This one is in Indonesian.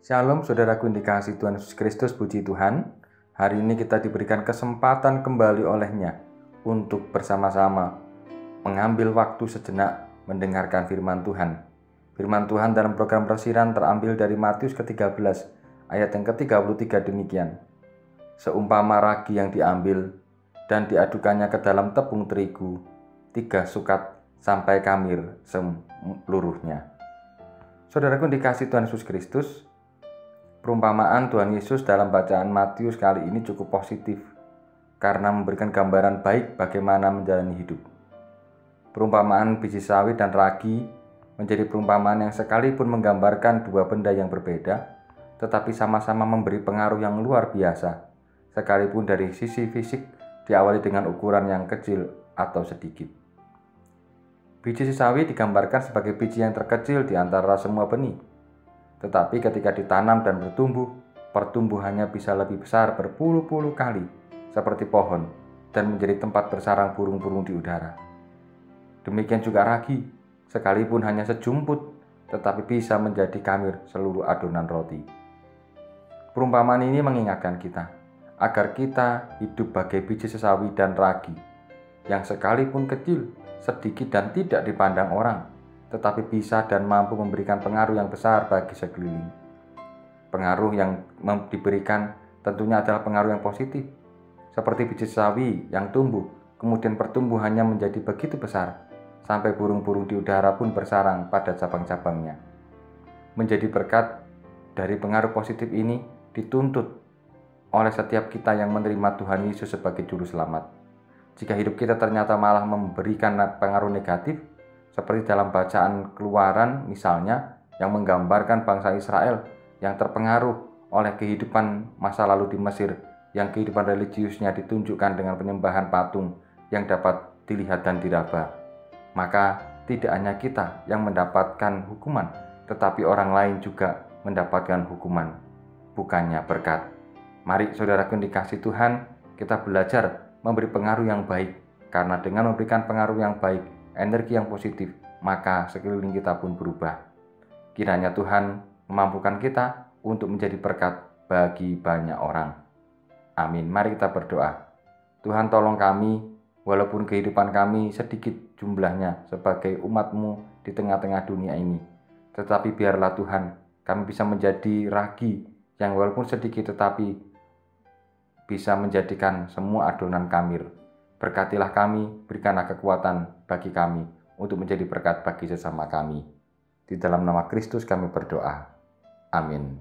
Shalom saudaraku yang dikasihi Tuhan Yesus Kristus, puji Tuhan. Hari ini kita diberikan kesempatan kembali oleh-Nya untuk bersama-sama mengambil waktu sejenak mendengarkan firman Tuhan. Firman Tuhan dalam program Persiran terambil dari Matius ke-13 ayat yang ke-33 demikian. Seumpama ragi yang diambil dan diadukannya ke dalam tepung terigu 3 sukat sampai kamir seluruhnya. Saudaraku yang dikasihi Tuhan Yesus Kristus, perumpamaan Tuhan Yesus dalam bacaan Matius kali ini cukup positif karena memberikan gambaran baik bagaimana menjalani hidup. Perumpamaan biji sawi dan ragi menjadi perumpamaan yang sekalipun menggambarkan dua benda yang berbeda, tetapi sama-sama memberi pengaruh yang luar biasa, sekalipun dari sisi fisik diawali dengan ukuran yang kecil atau sedikit. Biji sawi digambarkan sebagai biji yang terkecil di antara semua benih. Tetapi ketika ditanam dan bertumbuh, pertumbuhannya bisa lebih besar berpuluh-puluh kali seperti pohon dan menjadi tempat bersarang burung-burung di udara. Demikian juga ragi, sekalipun hanya sejumput, tetapi bisa menjadi kamir seluruh adonan roti. Perumpamaan ini mengingatkan kita agar kita hidup bagai biji sawi dan ragi yang sekalipun kecil, sedikit dan tidak dipandang orang, tetapi bisa dan mampu memberikan pengaruh yang besar bagi sekeliling. Pengaruh yang diberikan tentunya adalah pengaruh yang positif, seperti biji sawi yang tumbuh, kemudian pertumbuhannya menjadi begitu besar, sampai burung-burung di udara pun bersarang pada cabang-cabangnya. Menjadi berkat dari pengaruh positif ini dituntut oleh setiap kita yang menerima Tuhan Yesus sebagai Juru Selamat. Jika hidup kita ternyata malah memberikan pengaruh negatif, seperti dalam bacaan Keluaran misalnya, yang menggambarkan bangsa Israel yang terpengaruh oleh kehidupan masa lalu di Mesir, yang kehidupan religiusnya ditunjukkan dengan penyembahan patung yang dapat dilihat dan diraba. Maka tidak hanya kita yang mendapatkan hukuman, tetapi orang lain juga mendapatkan hukuman, bukannya berkat. Mari saudaraku yang dikasihi Tuhan, kita belajar memberi pengaruh yang baik, karena dengan memberikan pengaruh yang baik, energi yang positif, maka sekeliling kita pun berubah. Kiranya Tuhan memampukan kita untuk menjadi berkat bagi banyak orang. Amin. Mari kita berdoa. Tuhan, tolong kami, walaupun kehidupan kami sedikit jumlahnya sebagai umat-Mu di tengah-tengah dunia ini, tetapi biarlah Tuhan kami bisa menjadi ragi yang walaupun sedikit tetapi bisa menjadikan semua adonan kamir. Berkatilah kami, berikanlah kekuatan bagi kami untuk menjadi berkat bagi sesama kami. Di dalam nama Kristus kami berdoa. Amin.